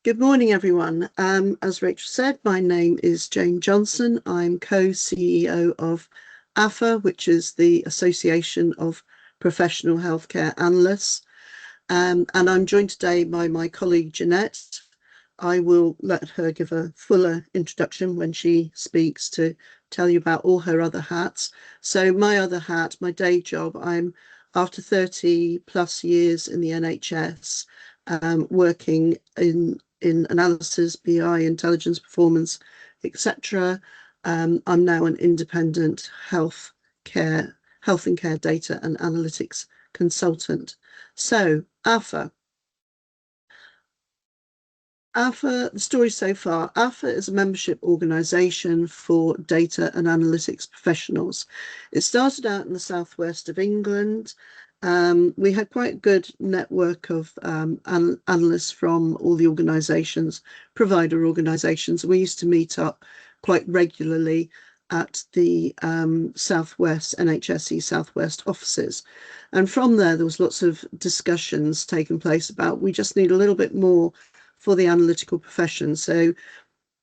Good morning, everyone. As Rachel said, my name is Jane Johnston. I'm co-CEO of AphA, which is the Association of Professional Healthcare Analysts. And I'm joined today by my colleague Jeannette. I will let her give a fuller introduction when she speaks to tell you about all her other hats. So my other hat, my day job, I'm after 30 plus years in the NHS, working in analysis, BI, intelligence, performance, etc. I'm now an independent health and care data and analytics consultant. So AphA. AphA, the story so far, AphA is a membership organisation for data and analytics professionals. It started out in the southwest of England. We had quite a good network of analysts from all the organisations, provider organisations. We used to meet up quite regularly at the Southwest, NHSE Southwest offices. And from there was lots of discussions taking place about we just need a little bit more for the analytical profession. So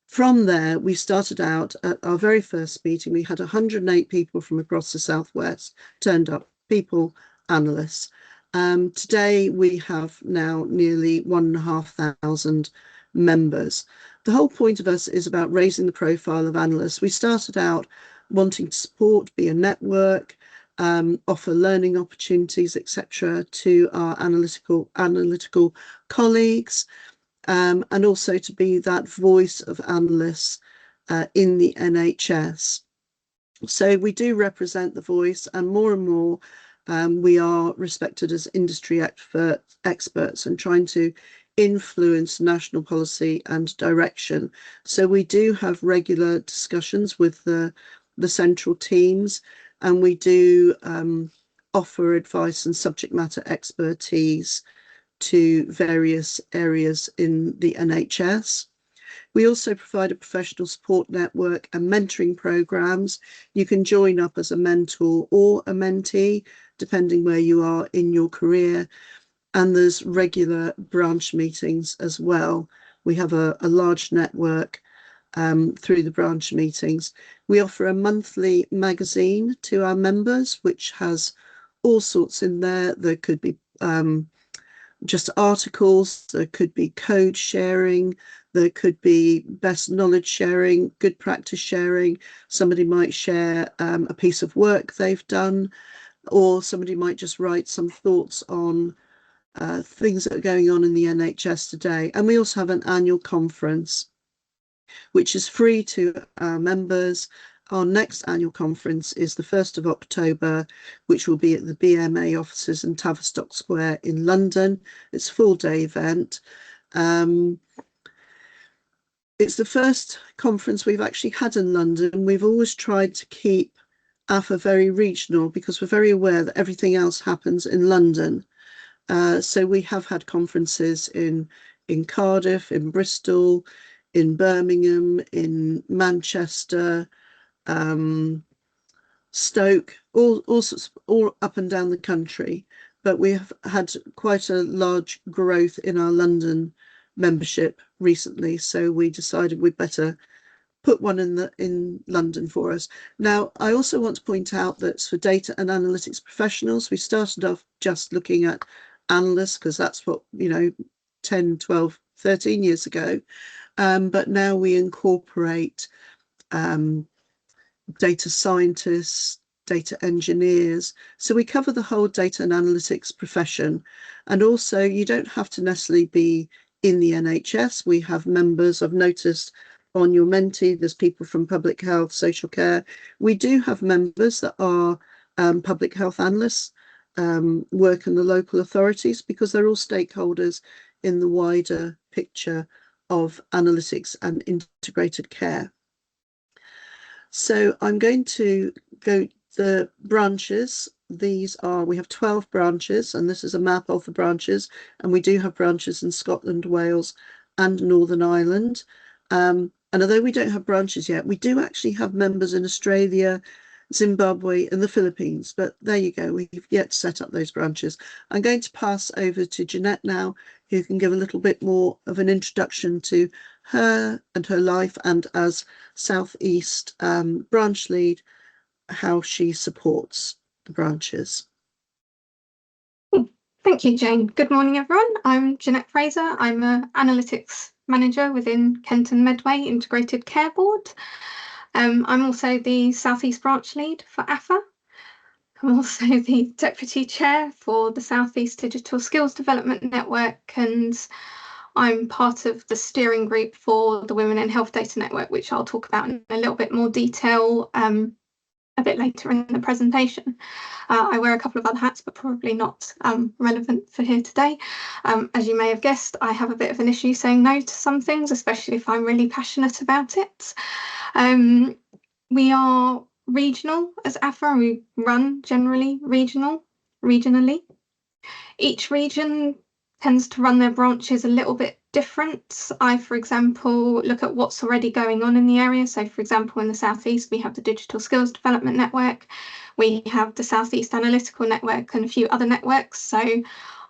from there, we started out at our very first meeting. We had 108 people from across the Southwest turned up, people, analysts. Today, we have now nearly 1,500 members. The whole point of us is about raising the profile of analysts. We started out wanting to support, be a network, offer learning opportunities, etc., to our analytical colleagues. And also to be that voice of analysts in the NHS. So we do represent the voice, and more we are respected as industry experts and trying to influence national policy and direction. So we do have regular discussions with the central teams, and we do offer advice and subject matter expertise to various areas in the NHS. We also provide a professional support network and mentoring programs. You can join up as a mentor or a mentee, depending where you are in your career. And there's regular branch meetings as well. We have a large network through the branch meetings. We offer a monthly magazine to our members, which has all sorts in there. There could be just articles, there could be code sharing, there could be best knowledge sharing, good practice sharing. Somebody might share a piece of work they've done, or somebody might just write some thoughts on things that are going on in the NHS today. And we also have an annual conference, which is free to our members. Our next annual conference is the 1st of October, which will be at the BMA offices in Tavistock Square in London. It's a full-day event. It's the first conference we've actually had in London. We've always tried to keep AphA very regional because we're very aware that everything else happens in London. So we have had conferences in Cardiff, in Bristol, in Birmingham, in Manchester, Stoke, all sorts, all up and down the country. But we have had quite a large growth in our London membership recently, so we decided we'd better put one in London for us. Now, I also want to point out that for data and analytics professionals, we started off just looking at analysts because that's what, 10, 12, 13 years ago. But now we incorporate data scientists, data engineers. So we cover the whole data and analytics profession. And also you don't have to necessarily be in the NHS. We have members, I've noticed on your Menti, there's people from public health, social care. We do have members that are public health analysts, work in the local authorities because they're all stakeholders in the wider picture of analytics and integrated care. So I'm going to go the branches. These are, we have 12 branches, and this is a map of the branches, and we do have branches in Scotland, Wales and Northern Ireland. And although we don't have branches yet, we do actually have members in Australia, Zimbabwe and the Philippines. But there you go, we've yet to set up those branches. I'm going to pass over to Jeannette now, who can give a little bit more of an introduction to her and her life, and as South East branch lead, how she supports the branches. Thank you, Jane. Good morning, everyone. I'm Jeannette Fraser. I'm an analytics manager within Kenton Medway Integrated Care Board. I'm also the South East branch lead for AphA. I'm also the deputy chair for the South East Digital Skills Development Network, and I'm part of the steering group for the Women in Health Data Network, which I'll talk about in a little bit more detail a bit later in the presentation. I wear a couple of other hats, but probably not relevant for here today. As you may have guessed, I have a bit of an issue saying no to some things, especially if I'm really passionate about it. We are regional as AphA, and we run generally regionally. Each region tends to run their branches a little bit different. I, for example, look at what's already going on in the area. So, for example, in the South East, we have the Digital Skills Development Network, we have the South East Analytical Network and a few other networks. So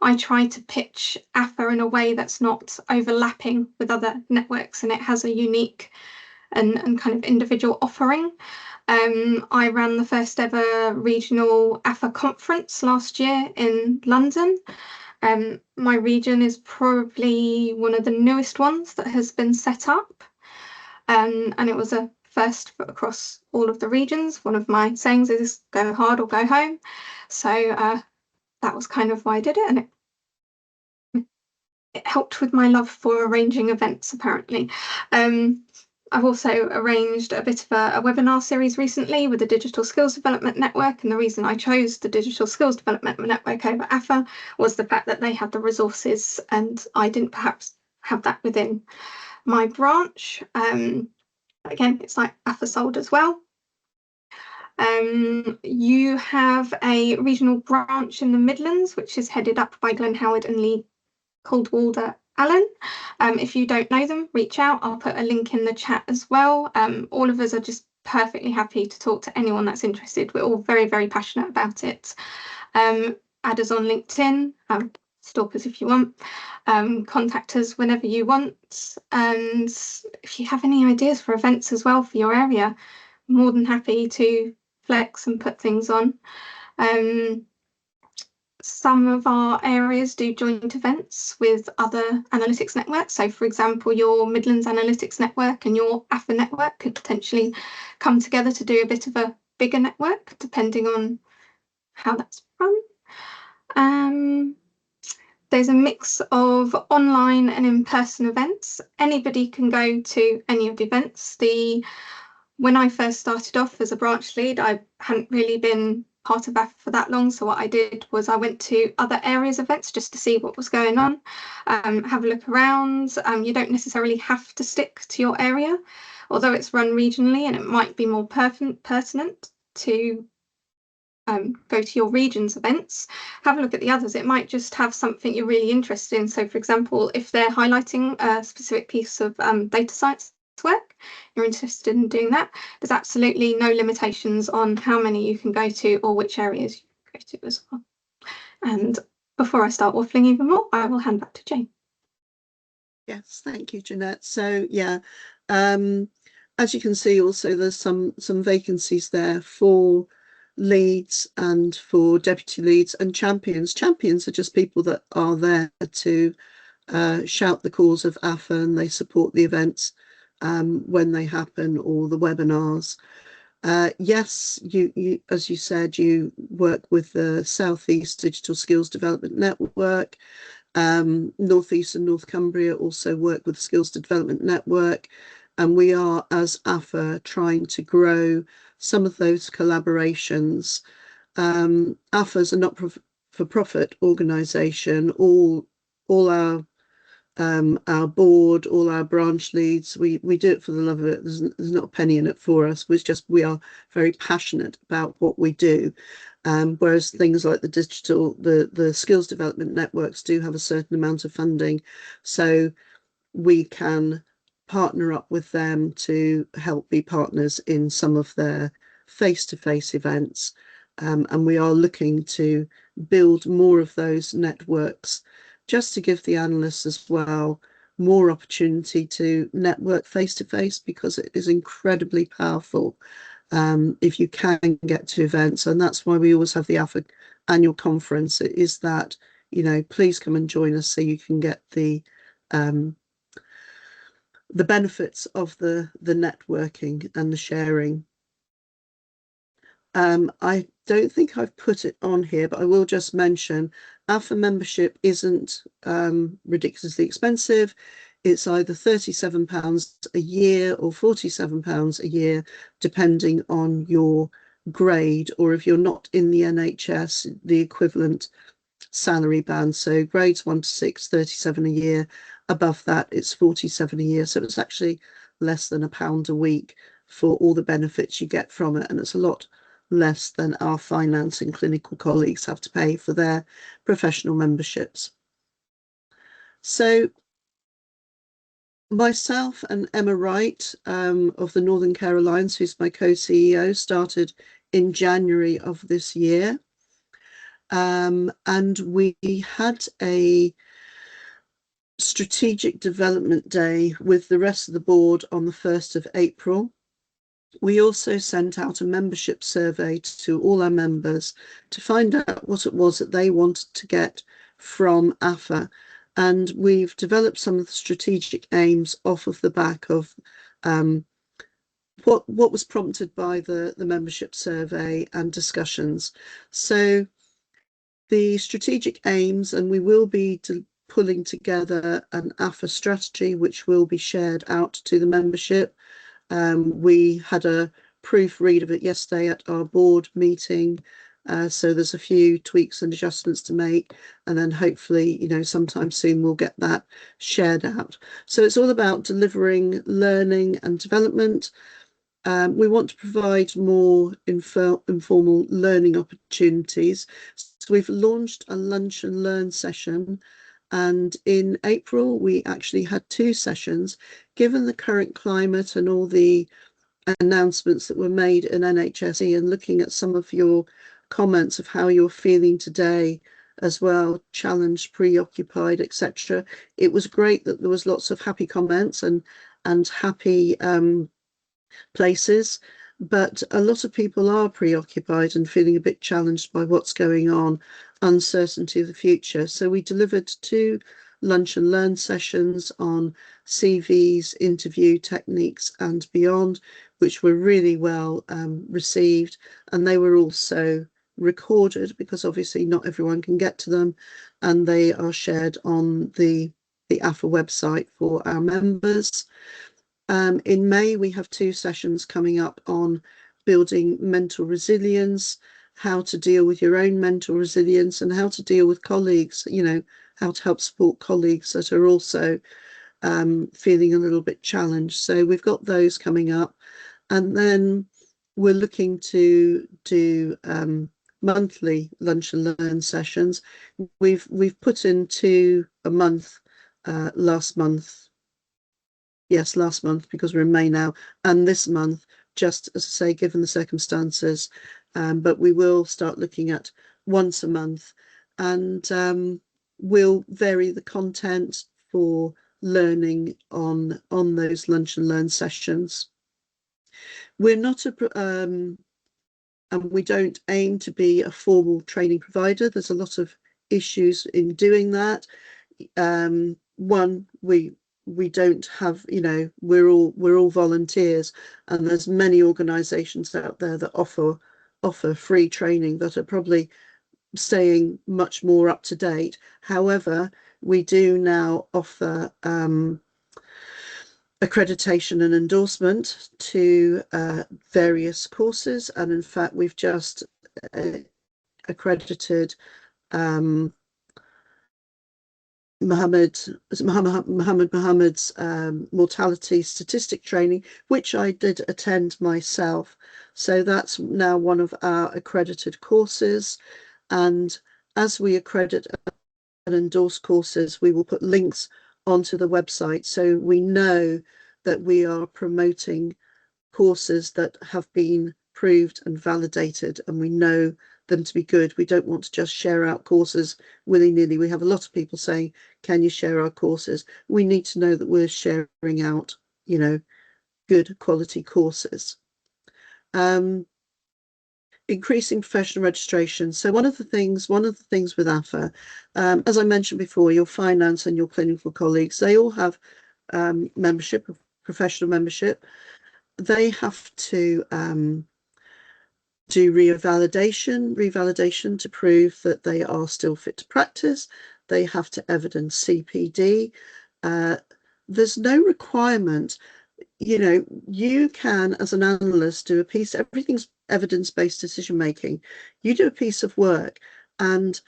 I try to pitch AphA in a way that's not overlapping with other networks, and it has a unique and kind of individual offering. I ran the first ever regional AphA conference last year in London. My region is probably one of the newest ones that has been set up, and it was a first across all of the regions. One of my sayings is go hard or go home, so that was kind of why I did it, and it helped with my love for arranging events, apparently. I've also arranged a bit of a webinar series recently with the Digital Skills Development Network, and the reason I chose the Digital Skills Development Network over AphA was the fact that they had the resources and I didn't perhaps have that within my branch. Again, it's like AphA sold as well. You have a regional branch in the Midlands, which is headed up by Glenn Howard and Lee Coldwalder Allen. If you don't know them, reach out. I'll put a link in the chat as well. All of us are just perfectly happy to talk to anyone that's interested. We're all very, very passionate about it. Add us on LinkedIn, stalk us if you want, contact us whenever you want. And if you have any ideas for events as well for your area, more than happy to flex and put things on. Some of our areas do joint events with other analytics networks. So, for example, your Midlands Analytics Network and your AphA network could potentially come together to do a bit of a bigger network, depending on how that's run. There's a mix of online and in-person events. Anybody can go to any of the events. When I first started off as a branch lead, I hadn't really been part of AphA for that long, so what I did was I went to other areas events just to see what was going on, have a look around. You don't necessarily have to stick to your area, although it's run regionally, and it might be more pertinent to go to your region's events. Have a look at the others. It might just have something you're really interested in. So, for example, if they're highlighting a specific piece of data science work, you're interested in doing that, there's absolutely no limitations on how many you can go to or which areas you can go to as well. And before I start waffling even more, I will hand back to Jane. Yes, thank you, Jeanette. So yeah, as you can see, also there's some vacancies there for leads and for deputy leads and champions. Champions are just people that are there to shout the cause of AphA, and they support the events when they happen, or the webinars. Yes, you, as you said, you work with the South East Digital Skills Development Network. North East and North Cumbria also work with the Skills Development Network, and we are, as AphA, trying to grow some of those collaborations. AphA is a not-for-profit organisation. All our board, all our branch leads, we do it for the love of it. There's not a penny in it for us. We are very passionate about what we do. Whereas things like the skills development networks do have a certain amount of funding, so we can partner up with them to help be partners in some of their face-to-face events. And we are looking to build more of those networks just to give the analysts as well more opportunity to network face to face, because it is incredibly powerful if you can get to events. And that's why we always have the AphA annual conference. It is that, you know, please come and join us so you can get the benefits of the networking and the sharing. I don't think I've put it on here, but I will just mention AphA membership isn't ridiculously expensive. It's either £37 a year or £47 a year, depending on your grade, or if you're not in the NHS, the equivalent salary band. So grades 1 to 6, 37 a year. Above that, it's 47 a year. So it's actually less than £1 a week for all the benefits you get from it. And it's a lot less than our finance and clinical colleagues have to pay for their professional memberships. So myself and Emma Wright of the Northern Care Alliance, who's my co-CEO, started in January of this year. And we had a strategic development day with the rest of the board on the 1st of April. We also sent out a membership survey to all our members to find out what it was that they wanted to get from AphA. And we've developed some of the strategic aims off of the back of what was prompted by the membership survey and discussions. So the strategic aims, and we will be pulling together an AphA strategy, which will be shared out to the membership. We had a proofread of it yesterday at our board meeting. So there's a few tweaks and adjustments to make, and then hopefully, you know, sometime soon we'll get that shared out. So it's all about delivering learning and development. We want to provide more informal learning opportunities. So we've launched a lunch and learn session, and in April we actually had 2 sessions. Given the current climate and all the announcements that were made in NHSE, and looking at some of your comments of how you're feeling today as well, challenged, preoccupied, etc., it was great that there was lots of happy comments and happy places, but a lot of people are preoccupied and feeling a bit challenged by what's going on, uncertainty of the future. So we delivered 2 lunch and learn sessions on CVs, interview techniques and beyond, which were really well received, and they were also recorded because obviously not everyone can get to them, and they are shared on the AphA website for our members. In May, we have 2 sessions coming up on building mental resilience, how to deal with your own mental resilience, and how to deal with colleagues, you know, how to help support colleagues that are also feeling a little bit challenged. So we've got those coming up. And then we're looking to do monthly lunch and learn sessions. We've put in 2 a month last month. Yes, last month, because we're in May now, and this month, just as I say, given the circumstances. But we will start looking at once a month, and we'll vary the content for learning on those lunch and learn sessions. We're not and we don't aim to be a formal training provider. There's a lot of issues in doing that. One, we don't have, you know, we're all volunteers, and there's many organizations out there that offer free training that are probably staying much more up to date. However, we do now offer accreditation and endorsement to various courses, and in fact we've just accredited Mohammed's mortality statistic training, which I did attend myself. So that's now one of our accredited courses. And as we accredit and endorse courses, we will put links onto the website, so we know that we are promoting courses that have been proved and validated, and we know them to be good. We don't want to just share out courses willy-nilly. We have a lot of people saying, can you share our courses? We need to know that we're sharing out, you know, good quality courses. Increasing professional registration. So one of the things with AphA, as I mentioned before, your finance and your clinical colleagues, they all have membership, professional membership. They have to do revalidation to prove that they are still fit to practice. They have to evidence CPD. There's no requirement. You know, you can, as an analyst, do a piece, everything's evidence-based decision making. You do a piece of work and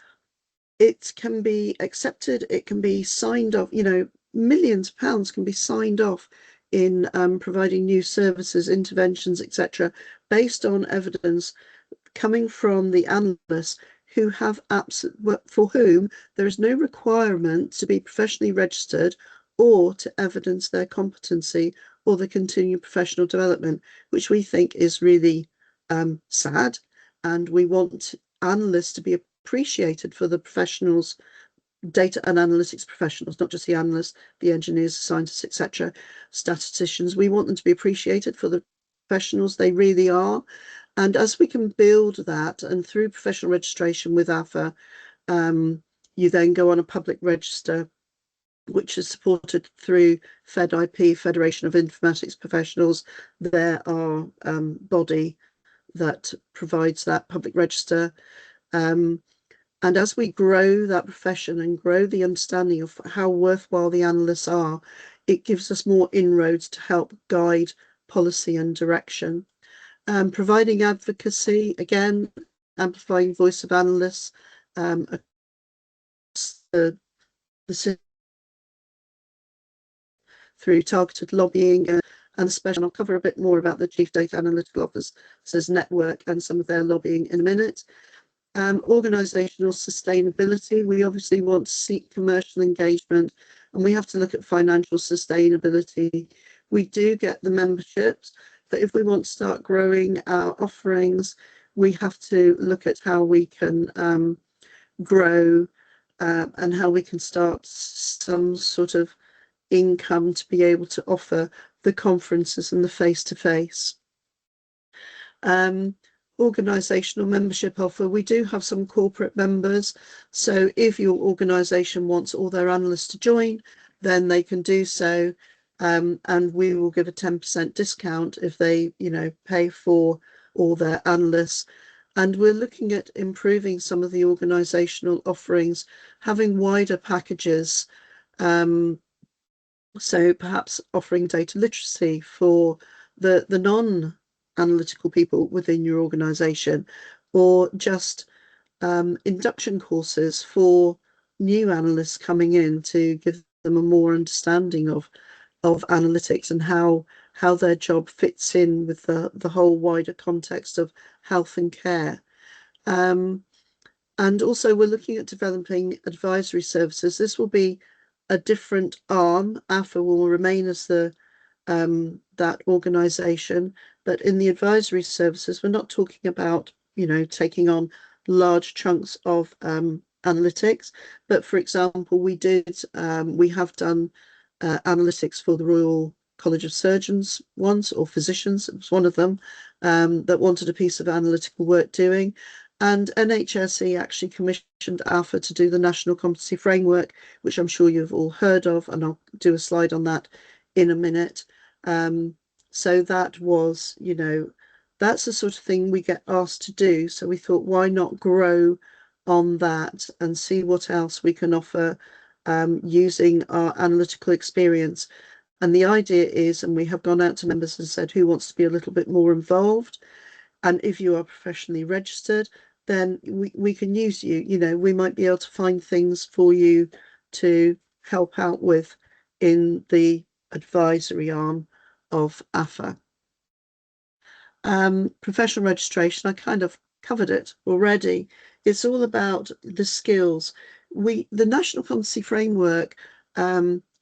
it can be accepted, it can be signed off, you know, millions of pounds can be signed off in providing new services, interventions, etc., based on evidence coming from the analysts who have for whom there is no requirement to be professionally registered or to evidence their competency or the continued professional development, which we think is really sad. And we want analysts to be appreciated for the professionals, data and analytics professionals, not just the analysts, the engineers, scientists, etc., statisticians. We want them to be appreciated for the professionals they really are. And as we can build that, and through professional registration with AphA, you then go on a public register, which is supported through FedIP, Federation of Informatics Professionals. They're our body that provides that public register. And as we grow that profession and grow the understanding of how worthwhile the analysts are, it gives us more inroads to help guide policy and direction. Providing advocacy, again, amplifying voice of analysts, the through targeted lobbying and especially, I'll cover a bit more about the Chief Data Analytical Officers Network and some of their lobbying in a minute. Organisational sustainability, we obviously want to seek commercial engagement and we have to look at financial sustainability. We do get the memberships, but if we want to start growing our offerings, we have to look at how we can grow and how we can start some sort of income to be able to offer the conferences and the face-to-face. Organisational membership offer, we do have some corporate members, so if your organisation wants all their analysts to join, then they can do so, and we will give a 10% discount if they, you know, pay for all their analysts. And we're looking at improving some of the organisational offerings, having wider packages, so perhaps offering data literacy for the non-analytical people within your organisation, or just induction courses for new analysts coming in to give them a more understanding of analytics and how their job fits in with the whole wider context of health and care. And also we're looking at developing advisory services. This will be a different arm. AphA will remain as the that organisation, but in the advisory services, we're not talking about, you know, taking on large chunks of analytics, but for example, we have done analytics for the Royal College of Surgeons once, or physicians, it was one of them, that wanted a piece of analytical work doing. And NHSE actually commissioned AphA to do the National Competency Framework, which I'm sure you've all heard of, and I'll do a slide on that in a minute. So that was, you know, that's the sort of thing we get asked to do. So we thought, why not grow on that and see what else we can offer using our analytical experience. And the idea is, and we have gone out to members and said, who wants to be a little bit more involved? And if you are professionally registered, then we can use you. You know, we might be able to find things for you to help out with in the advisory arm of AphA. Professional registration, I kind of covered it already. It's all about the skills. The National Competency Framework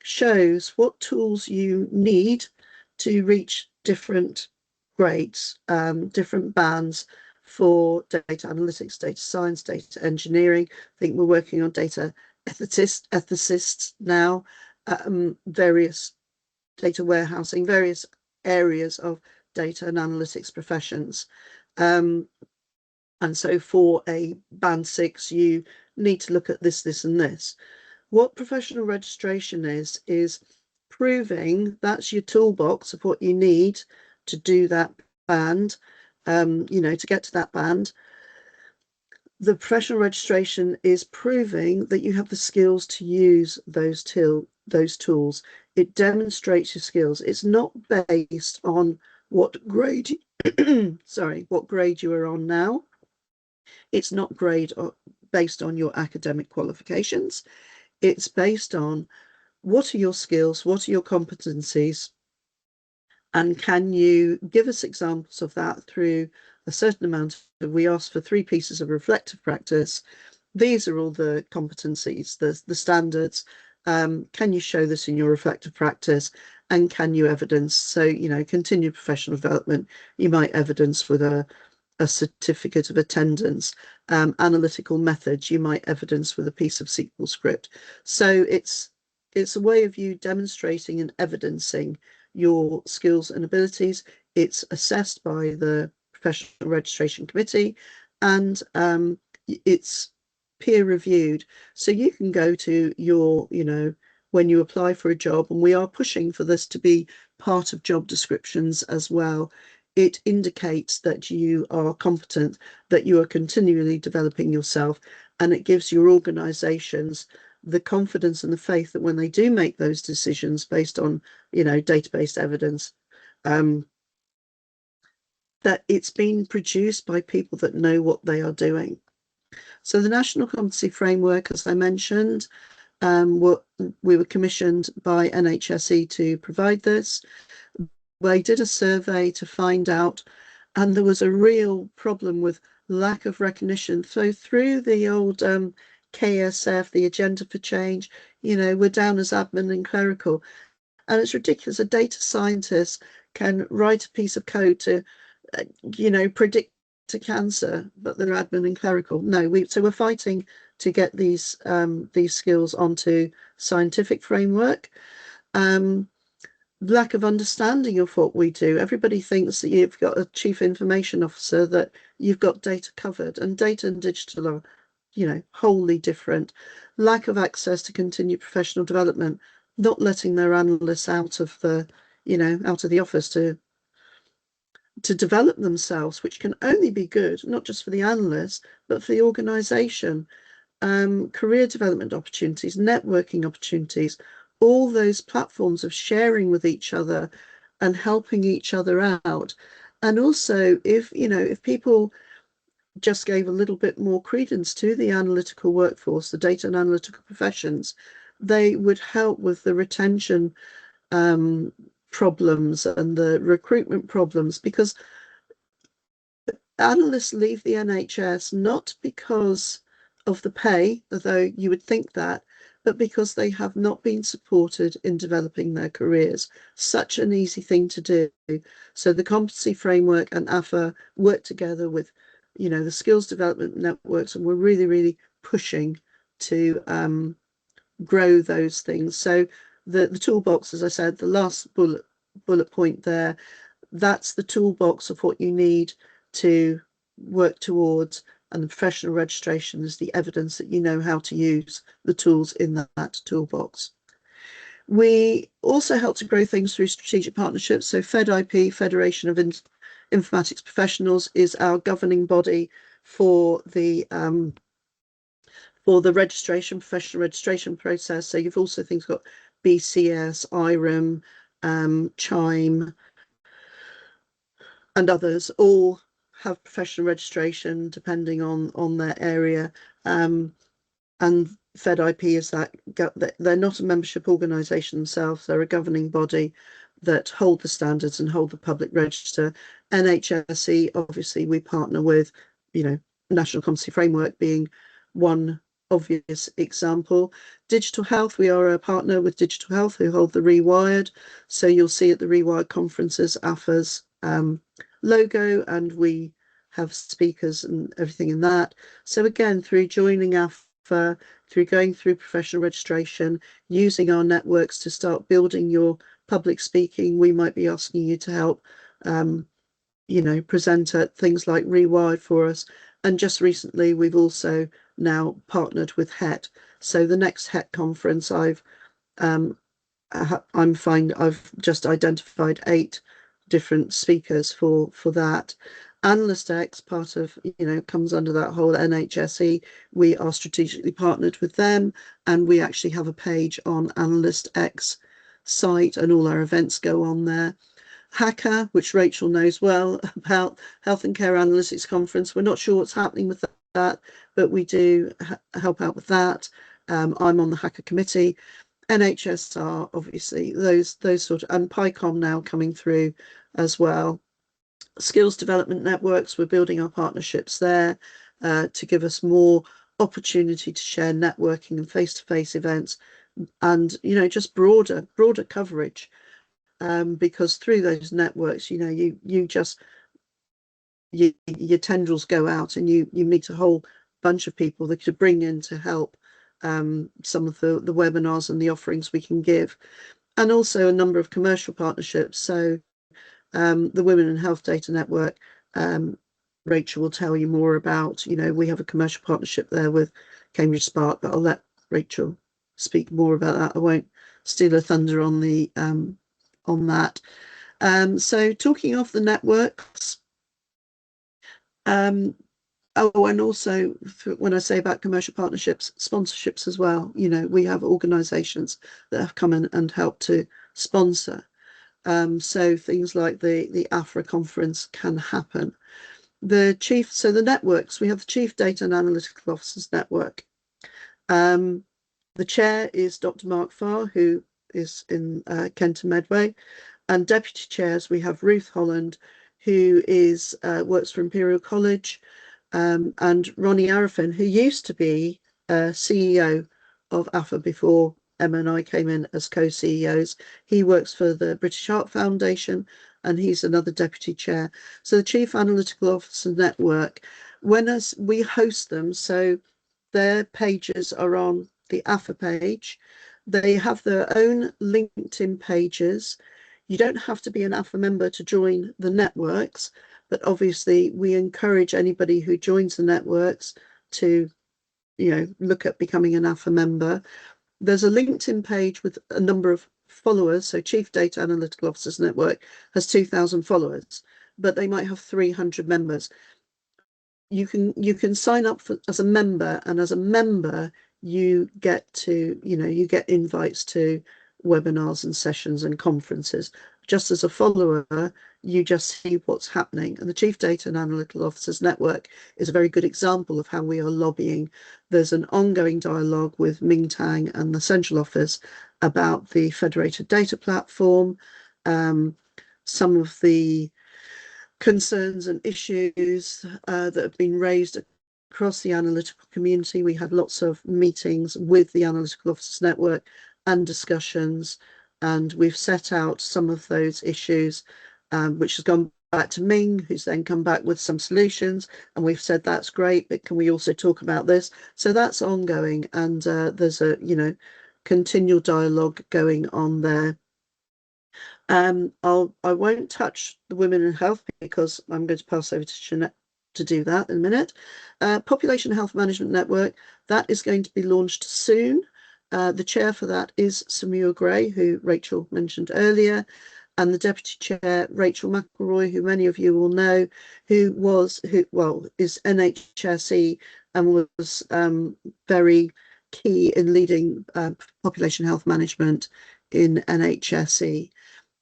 shows what tools you need to reach different grades, different bands for data analytics, data science, data engineering. I think we're working on data ethicists now, various data warehousing, various areas of data and analytics professions. And so for a band 6, you need to look at this, this, and this. What professional registration is proving that's your toolbox of what you need to do that band, to get to that band. The professional registration is proving that you have the skills to use those tools. It demonstrates your skills. It's not based on what grade, what grade you are on now. It's not based on your academic qualifications. It's based on what are your skills, what are your competencies, and can you give us examples of that through a certain amount of, we ask for 3 pieces of reflective practice. These are all the competencies, the standards. Can you show this in your reflective practice, and can you evidence? So, continued professional development, you might evidence with a certificate of attendance. Analytical methods, you might evidence with a piece of SQL script. So it's a way of you demonstrating and evidencing your skills and abilities. It's assessed by the Professional Registration Committee, and it's peer reviewed. So you can go to your, when you apply for a job, and we are pushing for this to be part of job descriptions as well. It indicates that you are competent, that you are continually developing yourself, and it gives your organisations the confidence and the faith that when they do make those decisions based on, database evidence, that it's been produced by people that know what they are doing. So the National Competency Framework, as I mentioned, we were commissioned by NHSE to provide this. They did a survey to find out, and there was a real problem with lack of recognition. So through the old KSF, the Agenda for Change, we're down as admin and clerical. And it's ridiculous. A data scientist can write a piece of code to, predict a cancer, but they're admin and clerical. No, so we're fighting to get these skills onto scientific framework. Lack of understanding of what we do. Everybody thinks that you've got a chief information officer, that you've got data covered, and data and digital are, wholly different. Lack of access to continued professional development, not letting their analysts out of the, out of the office to develop themselves, which can only be good, not just for the analyst, but for the organisation. Career development opportunities, networking opportunities, all those platforms of sharing with each other and helping each other out. And also, if people just gave a little bit more credence to the analytical workforce, the data and analytical professions, they would help with the retention problems and the recruitment problems, because analysts leave the NHS not because of the pay, although you would think that, but because they have not been supported in developing their careers. Such an easy thing to do. So the Competency Framework and AphA work together with, the skills development networks, and we're really, really pushing to grow those things. So the toolbox, as I said, the last bullet point there, that's the toolbox of what you need to work towards, and the professional registration is the evidence that you know how to use the tools in that toolbox. We also help to grow things through strategic partnerships. So FedIP, Federation of Informatics Professionals, is our governing body for the registration, professional registration process. So you've also things got BCS, IREM, CHIME, and others, all have professional registration depending on their area. And FedIP is that they're not a membership organisation themselves, they're a governing body that hold the standards and hold the public register. NHSE, obviously, we partner with, National Competency Framework being one obvious example. Digital Health, we are a partner with Digital Health, who hold the Rewired. So you'll see at the Rewired conferences AphA's logo, and we have speakers and everything in that. So again, through joining AphA, through going through professional registration, using our networks to start building your public speaking, we might be asking you to help, present at things like Rewired for us. And just recently, we've also now partnered with HET. So the next HET conference, I've just identified 8 different speakers for that. Analysts, part of, comes under that whole NHSE. We are strategically partnered with them, and we actually have a page on Analysts site, and all our events go on there. HACA, which Rachel knows well about, Health and Care Analytics Conference. We're not sure what's happening with that, but we do help out with that. I'm on the HACA committee. NHSR, obviously, those sort of, and PICOM now coming through as well. Skills development networks, we're building our partnerships there to give us more opportunity to share networking and face-to-face events, and just broader coverage, because through those networks, your tendrils go out, and you meet a whole bunch of people that could bring in to help some of the webinars and the offerings we can give, and also a number of commercial partnerships. So the Women in Health Data Network, Rachel will tell you more about. We have a commercial partnership there with Cambridge Spark, but I'll let Rachel speak more about that. I won't steal her thunder on the on that. So talking of the networks, and also when I say about commercial partnerships, sponsorships as well. We have organisations that have come in and helped to sponsor. So things like the AphA conference can happen. So the networks, we have the Chief Data and Analytical Officers Network. The chair is Dr. Mark Farr, who is in Kenton Medway, and deputy chairs we have Ruth Holland, who works for Imperial College, and Ronnie Arafin, who used to be CEO of AphA before Emma and I came in as co-CEOs. He works for the British Heart Foundation, and he's another deputy chair. So the Chief Analytical Officer Network, we host them, so their pages are on the AphA page. They have their own LinkedIn pages. You don't have to be an AphA member to join the networks, but obviously we encourage anybody who joins the networks to, look at becoming an AphA member. There's a LinkedIn page with a number of followers. So Chief Data Analytical Officers Network has 2,000 followers, but they might have 300 members. You can sign up as a member, and as a member, you get invites to webinars and sessions and conferences. Just as a follower, you just see what's happening. And the Chief Data and Analytical Officers Network is a very good example of how we are lobbying. There's an ongoing dialogue with Mingtang and the Central Office about the Federated Data Platform, some of the concerns and issues that have been raised across the analytical community. We had lots of meetings with the Analytical Officers Network and discussions, and we've set out some of those issues, which has gone back to Ming, who's then come back with some solutions, and we've said that's great, but can we also talk about this? So that's ongoing, and there's a continual dialogue going on there. I won't touch the Women in Health because I'm going to pass over to Jeannette to do that in a minute. Population Health Management Network, that is going to be launched soon. The chair for that is Samura Gray, who Rachel mentioned earlier, and the deputy chair, Rachel McElroy, who many of you will know, who is NHSE and was very key in leading population health management in NHSE.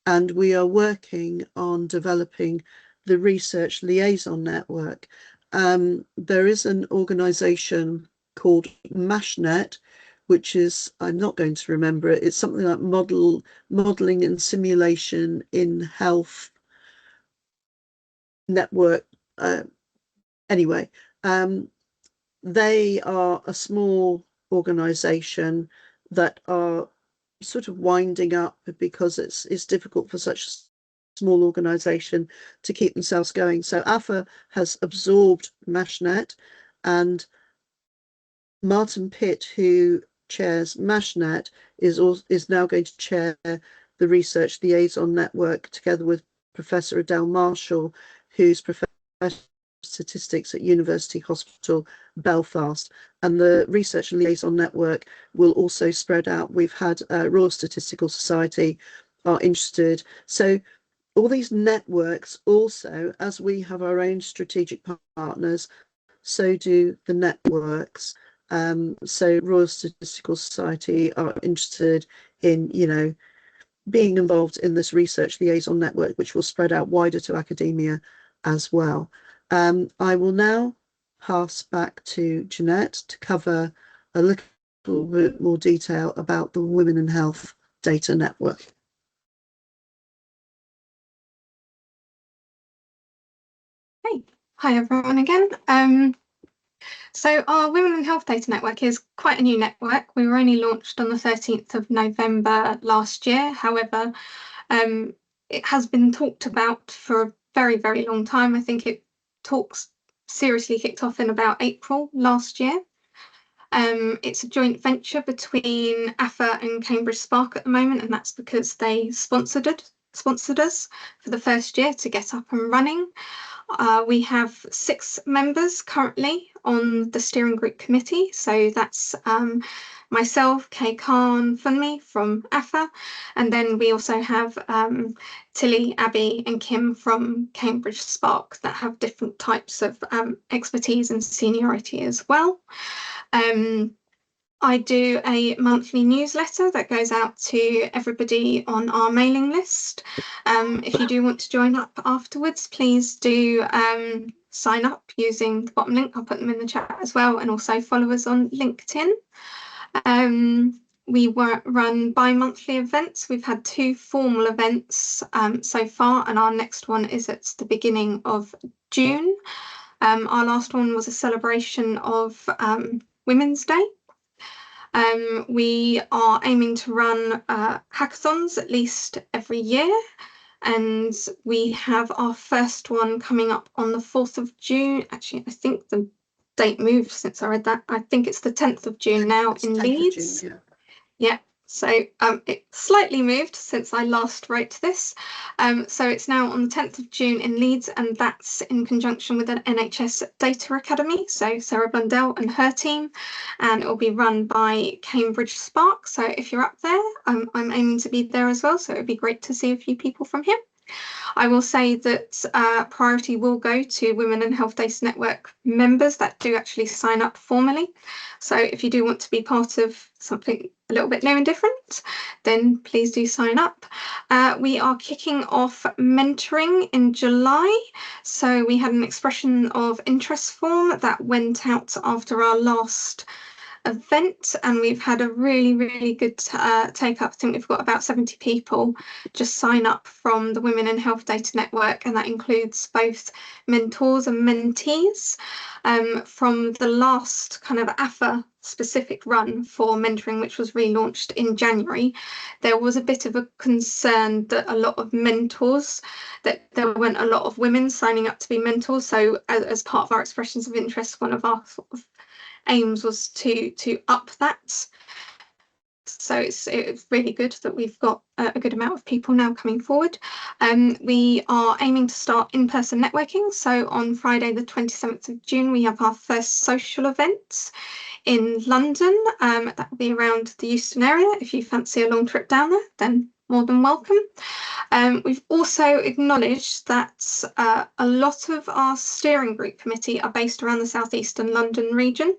And we are working on developing the research liaison network. There is an organisation called MASHNet, which is, I'm not going to remember it, it's something like modelling and simulation in health network. Anyway, they are a small organisation that are sort of winding up because it's difficult for such small organisation to keep themselves going. So AphA has absorbed MASHnet, and Martin Pitt, who chairs MASHnet, is now going to chair the Research Liaison Network together with Professor Adele Marshall, who's Professor of Statistics at University Hospital Belfast. And the Research Liaison Network will also spread out. We've had Royal Statistical Society are interested. So all these networks also, as we have our own strategic partners, so do the networks. So Royal Statistical Society are interested in, being involved in this research liaison network, which will spread out wider to academia as well. I will now pass back to Jeannette to cover a little bit more detail about the Women in Health Data Network. Hey, hi everyone again. So our Women in Health Data Network is quite a new network. We were only launched on the 13th of November last year. However, it has been talked about for a very, very long time. I think talks seriously kicked off in about April last year. It's a joint venture between AphA and Cambridge Spark at the moment, and that's because they sponsored us for the first year to get up and running. We have 6 members currently on the steering group committee. So that's myself, Kay Khan Funmi from AphA, and then we also have Tilly, Abby and Kim from Cambridge Spark that have different types of expertise and seniority as well. I do a monthly newsletter that goes out to everybody on our mailing list. If you do want to join up afterwards, please do sign up using the bottom link. I'll put them in the chat as well, and also follow us on LinkedIn. We run bi-monthly events. We've had 2 formal events so far, and our next one is at the beginning of June. Our last one was a celebration of Women's Day. We are aiming to run hackathons at least every year, and we have our first one coming up on the 4th of June. Actually, I think the date moved since I read that. I think it's the 10th of June now in Leeds. June, yeah. So it slightly moved since I last wrote this. So it's now on the 10th of June in Leeds, and that's in conjunction with an NHS Data Academy. So Sarah Blundell and her team, and it will be run by Cambridge Spark. So if you're up there, I'm aiming to be there as well. So it would be great to see a few people from here. I will say that priority will go to Women in Health Data Network members that do actually sign up formally. So if you do want to be part of something a little bit new and different, then please do sign up. We are kicking off mentoring in July. So we had an expression of interest form that went out after our last event, and we've had a really, really good take up. I think we've got about 70 people just sign up from the Women in Health Data Network, and that includes both mentors and mentees. From the last kind of AphA specific run for mentoring, which was relaunched in January, there was a bit of a concern that a lot of mentors, that there weren't a lot of women signing up to be mentors. So as part of our expressions of interest, one of our sort of aims was to up that. So it's really good that we've got a good amount of people now coming forward. We are aiming to start in-person networking. So on Friday, the 27th of June, we have our first social event in London. That will be around the Euston area. If you fancy a long trip down there, then more than welcome. We've also acknowledged that a lot of our steering group committee are based around the southeastern London region.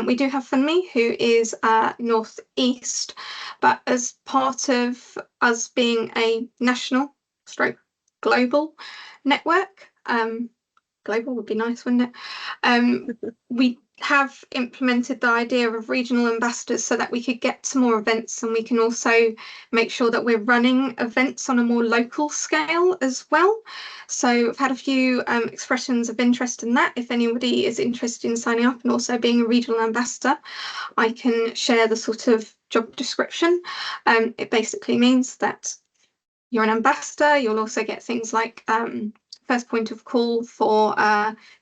We do have Funmi, who is north east, but as part of us being a national stroke global network, global would be nice, wouldn't it? We have implemented the idea of regional ambassadors so that we could get to more events, and we can also make sure that we're running events on a more local scale as well. So I've had a few expressions of interest in that. If anybody is interested in signing up and also being a regional ambassador, I can share the sort of job description. It basically means that you're an ambassador, you'll also get things like first point of call for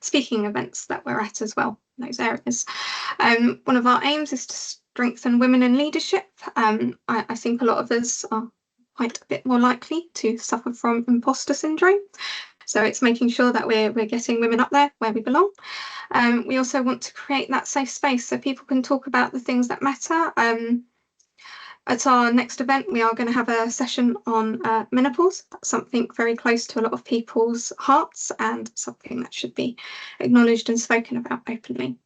speaking events that we're at as well in those areas. One of our aims is to strengthen women in leadership. I think a lot of us are quite a bit more likely to suffer from imposter syndrome. So it's making sure that we're getting women up there where we belong. We also want to create that safe space so people can talk about the things that matter. At our next event, we are going to have a session on menopause. That's something very close to a lot of people's hearts and something that should be acknowledged and spoken about openly.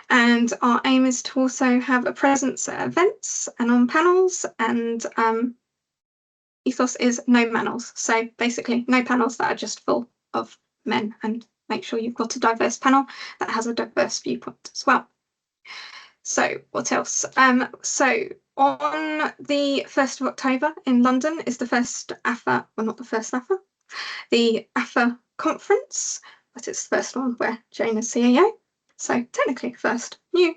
And our aim is to also have a presence at events and on panels, and ethos is no panels. So basically no panels that are just full of men, and make sure you've got a diverse panel that has a diverse viewpoint as well. So what else? So on the 1st of October in London is the first AphA, well, not the first AphA, the AphA conference, but it's the first one where Jane is CEO. So technically first, new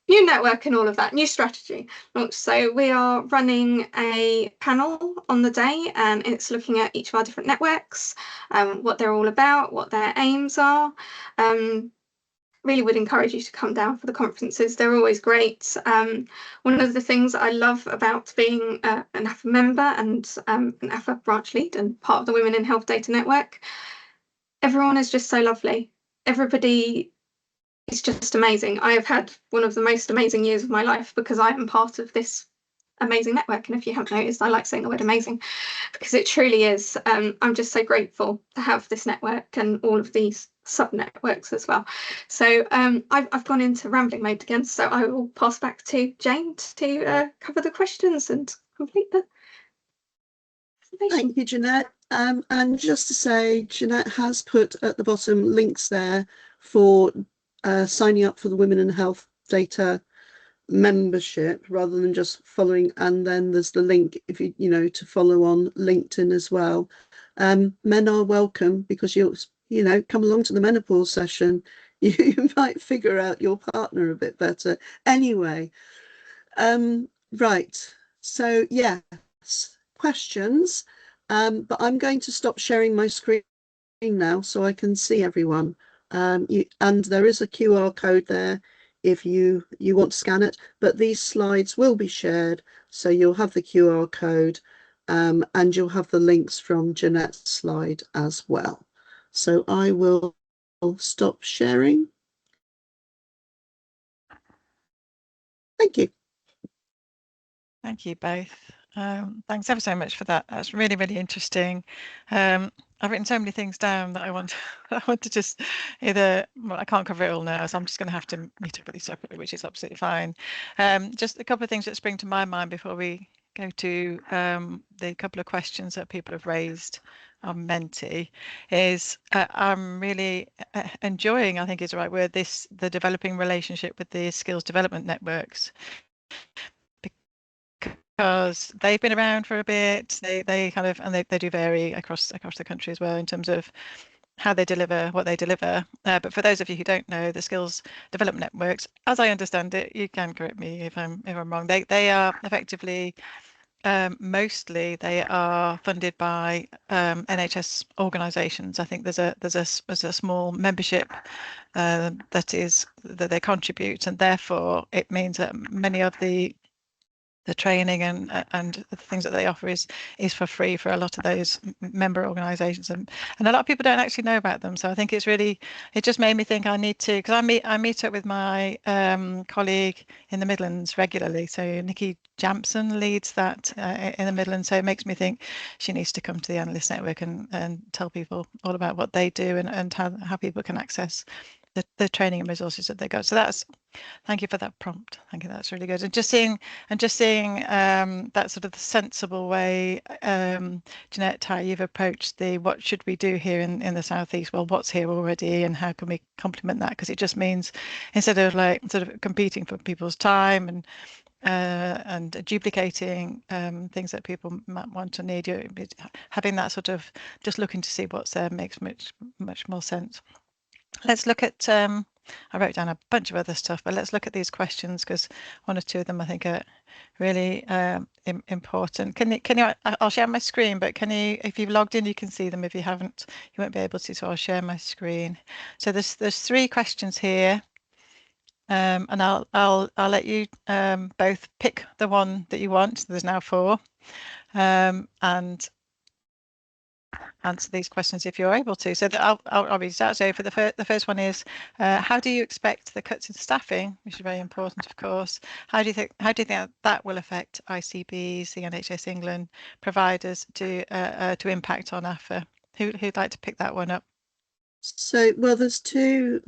network and all of that, new strategy launch. So we are running a panel on the day, and it's looking at each of our different networks, what they're all about, what their aims are. Really would encourage you to come down for the conferences. They're always great. One of the things I love about being an AphA member and an AphA branch lead and part of the Women in Health Data Network, everyone is just so lovely. Everybody is just amazing. I have had one of the most amazing years of my life because I am part of this amazing network. And if you haven't noticed, I like saying the word amazing because it truly is. I'm just so grateful to have this network and all of these sub-networks as well. So I've gone into rambling mode again, so I will pass back to Jane to cover the questions and complete the presentation. Thank you, Jeanette. And just to say, Jeanette has put at the bottom links there for signing up for the Women in Health Data membership rather than just following, and then there's the link if you to follow on LinkedIn as well. Men are welcome because you'll come along to the menopause session. You might figure out your partner a bit better anyway. Right, so yes, questions, but I'm going to stop sharing my screen now so I can see everyone. And there is a QR code there if you want to scan it, but these slides will be shared, so you'll have the QR code, and you'll have the links from Jeanette's slide as well. So I will stop sharing. Thank you. Thank you both. Thanks ever so much for that. That's really, really interesting. I've written so many things down that I want to just either, well, I can't cover it all now, so I'm just going to have to meet up with you separately, which is absolutely fine. Just a couple of things that spring to my mind before we go to the couple of questions that people have raised on Menti is I'm really enjoying, I think is the right word, the developing relationship with the skills development networks, because they've been around for a bit. They kind of, and they do vary across the country as well in terms of how they deliver what they deliver. But for those of you who don't know, the skills development networks, as I understand it, you can correct me if I'm wrong. They are effectively mostly they are funded by NHS organisations. I think there's a small membership that they contribute, and therefore it means that many of the training and the things that they offer is for free for a lot of those member organisations, and a lot of people don't actually know about them. So I think it just made me think I need to, because I meet up with my colleague in the Midlands regularly. So Nikki Johnston leads that in the Midlands. So it makes me think she needs to come to the Analysts Network and tell people all about what they do and how people can access the training and resources that they got. So thank you for that prompt. Thank you. That's really good. And just seeing that sort of the sensible way, Jeanette, how you've approached what should we do here in the Southeast? Well, what's here already, and how can we complement that? Because it just means instead of like sort of competing for people's time and duplicating things that people might want or need, having that sort of just looking to see what's there makes much more sense. Let's look at, I wrote down a bunch of other stuff, but let's look at these questions because one or two of them I think are really important. Can you? I'll share my screen, but can you? If you've logged in, you can see them. If you haven't, you won't be able to. So I'll share my screen. So there's 3 questions here, and I'll let you both pick the one that you want. There's now 4, and answer these questions if you're able to. So I'll read it out. So for the first one is, how do you expect the cuts in staffing, which is very important, of course, how do you think that will affect ICBs, the NHS England providers to impact on AphA? Who'd like to pick that one up? So, well, there's two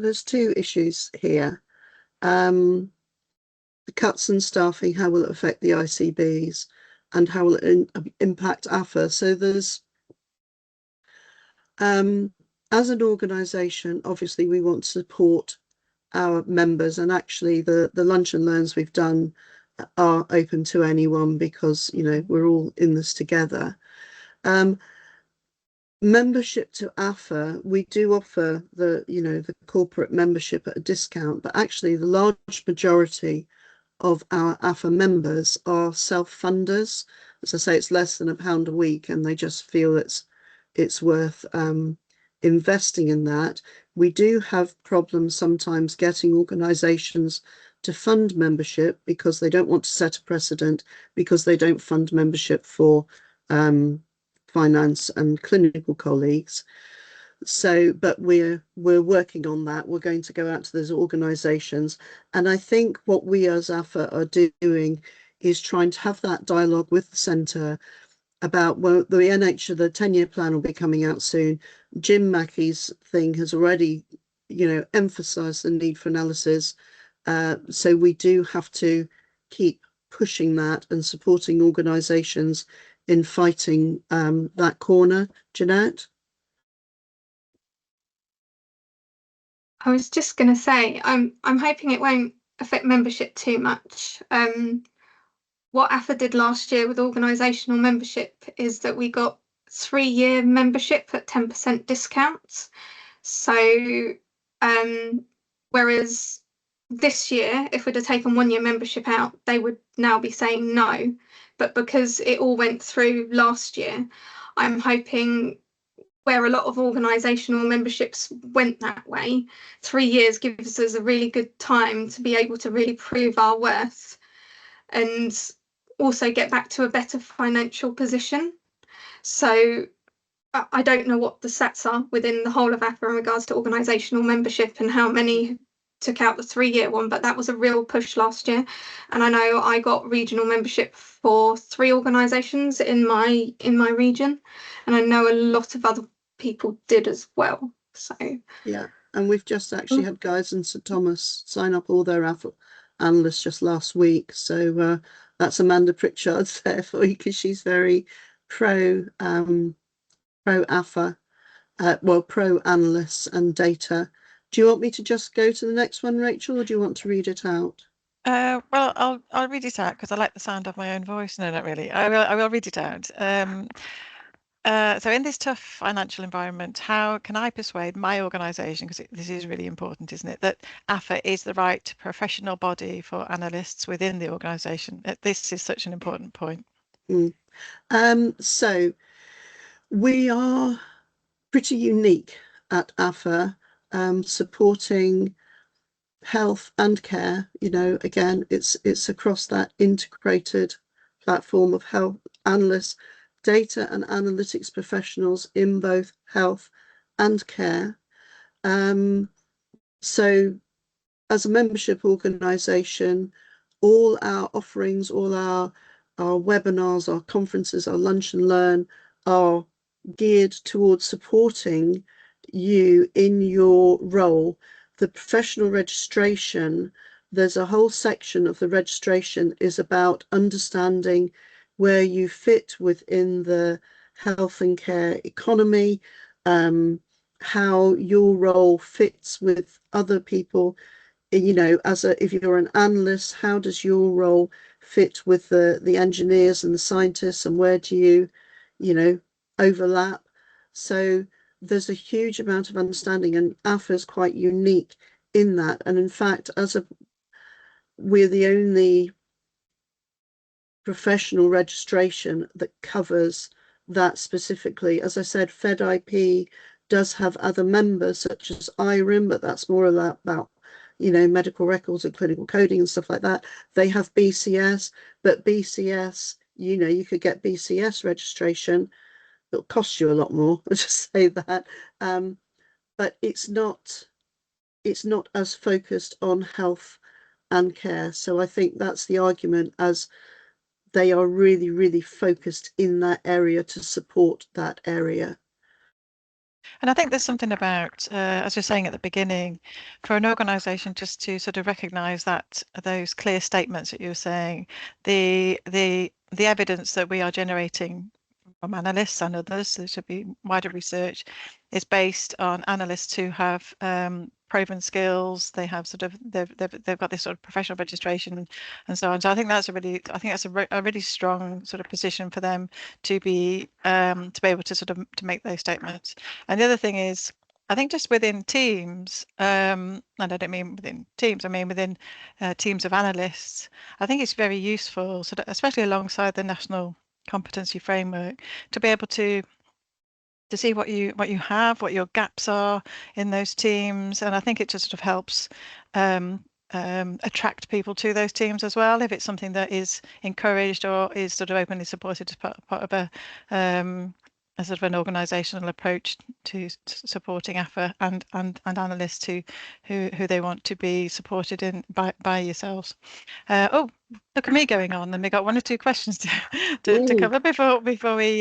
issues here. The cuts in staffing, how will it affect the ICBs, and how will it impact AphA? So there's as an organisation, obviously we want to support our members, and actually the lunch and learns we've done are open to anyone because, you know, we're all in this together. Membership to AphA, we do offer the corporate membership at a discount, but actually the large majority of our AphA members are self-funders. As I say, it's less than £1 a week, and they just feel it's worth investing in that. We do have problems sometimes getting organisations to fund membership because they don't want to set a precedent, because they don't fund membership for finance and clinical colleagues. So, but we're working on that. We're going to go out to those organisations, and I think what we as AphA are doing is trying to have that dialogue with the centre about, well, the 10-year plan will be coming out soon. Jim Mackey's thing has already, emphasised the need for analysis. So we do have to keep pushing that and supporting organisations in fighting that corner. Jeannette? I was just going to say, I'm hoping it won't affect membership too much. What AphA did last year with organisational membership is that we got 3-year membership at 10% discounts. So whereas this year, if we'd have taken 1-year membership out, they would now be saying no. But because it all went through last year, I'm hoping, where a lot of organisational memberships went that way, 3 years gives us a really good time to be able to really prove our worth and also get back to a better financial position. So I don't know what the stats are within the whole of AphA in regards to organisational membership and how many took out the 3-year one, but that was a real push last year. And I know I got regional membership for 3 organisations in my region, and I know a lot of other people did as well. So yeah, and we've just actually had guys in St Thomas sign up all their AphA analysts just last week. So that's Amanda Pritchard there for you, because she's very pro AphA, pro analysts and data. Do you want me to just go to the next one, Rachel, or do you want to read it out? Well, I'll read it out because I like the sound of my own voice. No, not really. I will read it out. So in this tough financial environment, how can I persuade my organisation, because this is really important, isn't it, that AphA is the right professional body for analysts within the organisation? This is such an important point. So we are pretty unique at AphA, supporting health and care. Again, it's across that integrated platform of health analysts, data and analytics professionals in both health and care. So as a membership organisation, all our offerings, all our webinars, our conferences, our lunch and learn are geared towards supporting you in your role. The professional registration, there's a whole section of the registration is about understanding where you fit within the health and care economy, how your role fits with other people. If you're an analyst, how does your role fit with the engineers and the scientists, and where do you overlap? So there's a huge amount of understanding, and AphA is quite unique in that. And in fact, we're the only professional registration that covers that specifically. As I said, FedIP does have other members such as IRIM, but that's more about medical records and clinical coding and stuff like that. They have BCS, but BCS, you could get BCS registration. It'll cost you a lot more. I'll just say that. But it's not as focused on health and care. So I think that's the argument, as they are really, really focused in that area to support that area. And I think there's something about, as you're saying at the beginning, for an organisation just to sort of recognise that those clear statements that you were saying, the evidence that we are generating from analysts and others, there should be wider research, is based on analysts who have proven skills. They have they've got this sort of professional registration and so on. So I think that's a really strong sort of position for them to be able to sort of to make those statements. And the other thing is, I think just within teams, and I don't mean within teams, I mean within teams of analysts, I think it's very useful, sort of, especially alongside the National Competency Framework, to be able to see what you have, what your gaps are in those teams, and I think it just sort of helps attract people to those teams as well, if it's something that is encouraged or is sort of openly supported as part of a sort of an organisational approach to supporting AphA and analysts who they want to be supported in by yourselves. Oh, look at me going on, and we got one or two questions to cover before we.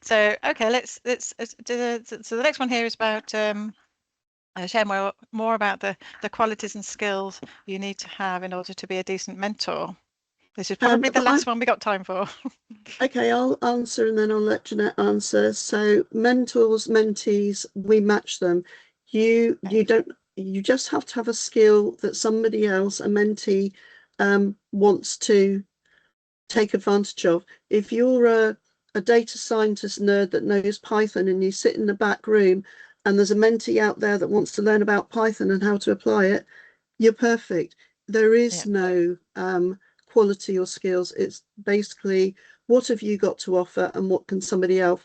So okay, let's so the next one here is about share more about the qualities and skills you need to have in order to be a decent mentor. This is probably the last one we got time for. Okay, I'll answer and then I'll let Jeannette answer. So mentors, mentees, we match them. You just have to have a skill that somebody else, a mentee, wants to take advantage of. If you're a data scientist nerd that knows Python and you sit in the back room and there's a mentee out there that wants to learn about Python and how to apply it, you're perfect. There is no quality or skills. It's basically, what have you got to offer and what can somebody else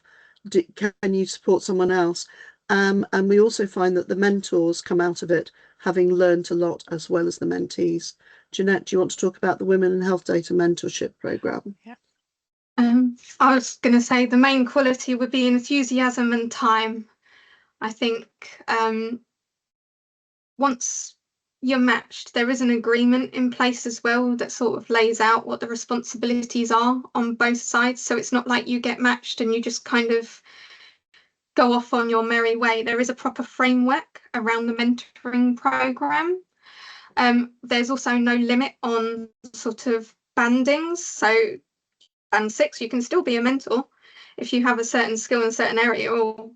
do? Can you support someone else? And we also find that the mentors come out of it having learned a lot as well as the mentees. Jeannette, do you want to talk about the Women in Health Data Mentorship Programme? Yeah. I was going to say the main quality would be enthusiasm and time. I think once you're matched, there is an agreement in place as well that sort of lays out what the responsibilities are on both sides. So it's not like you get matched and you just kind of go off on your merry way. There is a proper framework around the mentoring program. There's also no limit on sort of bandings. So band 6, you can still be a mentor if you have a certain skill in a certain area or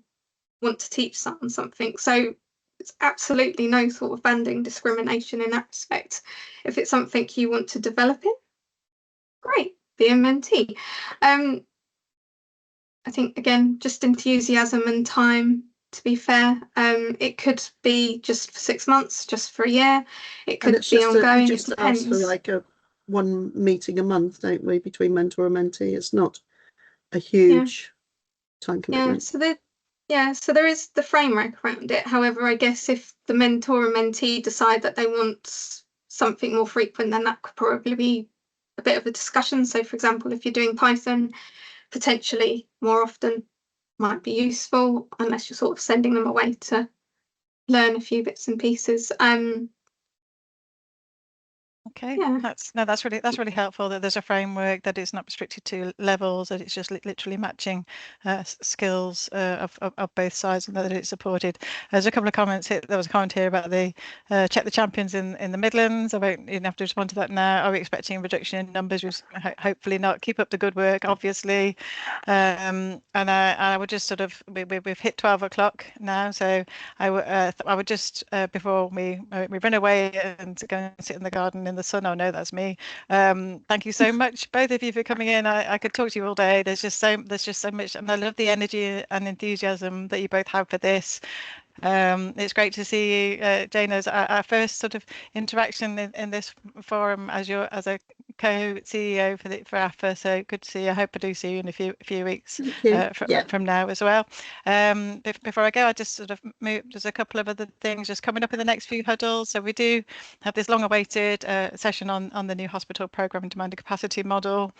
want to teach someone something. So it's absolutely no sort of banding discrimination in that respect. If it's something you want to develop in, great, be a mentee. I think, again, just enthusiasm and time, to be fair. It could be just for 6 months, just for a year. It could be ongoing. We just ask for like one meeting a month, don't we, between mentor and mentee? It's not a huge time commitment. So there is the framework around it. However, I guess if the mentor and mentee decide that they want something more frequent, then that could probably be a bit of a discussion. So, for example, if you're doing Python, potentially more often might be useful, unless you're sort of sending them away to learn a few bits and pieces. Okay, that's really helpful that there's a framework, that it's not restricted to levels, that it's just literally matching skills of both sides, and that it's supported. There's a couple of comments here. There was a comment here about the check the champions in the Midlands. I won't even have to respond to that now. Are we expecting a reduction in numbers? Hopefully not. Keep up the good work, obviously. And I would just sort of, we've hit 12 o'clock now, so I would just before we run away and go and sit in the garden in the sun. Oh no, that's me. Thank you so much, both of you, for coming in. I could talk to you all day. There's just so much, and I love the energy and enthusiasm that you both have for this. It's great to see you, Jane, as our first sort of interaction in this forum as a co-CEO for AphA, so good to see you. I hope I do see you in a few weeks from now as well. Before I go, I just sort of there's a couple of other things just coming up in the next few huddles. So we do have this long-awaited session on the new hospital programme and demand and capacity model,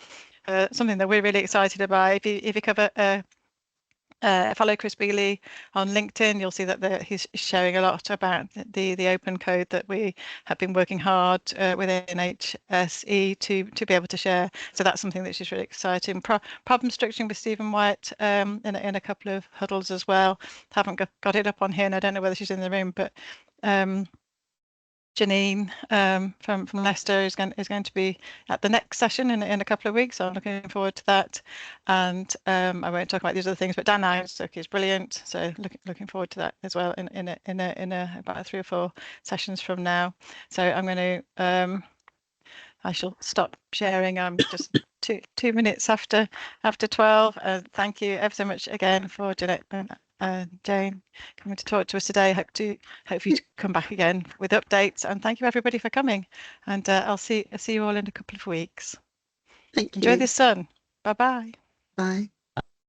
something that we're really excited about. If you cover follow Chris Bealey on LinkedIn, you'll see that he's sharing a lot about the open code that we have been working hard within HSE to be able to share. So that's something that's just really exciting. Problem structuring with Stephen White in a couple of huddles as well. Haven't got it up on here, and I don't know whether she's in the room, but Janine from Leicester is going to be at the next session in a couple of weeks, so I'm looking forward to that. And I won't talk about these other things, but Dan Isaac is brilliant, so looking forward to that as well in about 3 or 4 sessions from now. So I'm going to I shall stop sharing. I'm just 2 minutes after 12. Thank you ever so much again for Jeannette and Jane coming to talk to us today. Hope you to come back again with updates, and thank you everybody for coming. And I'll see you all in a couple of weeks. Thank you. Enjoy the sun. Bye-bye. Bye.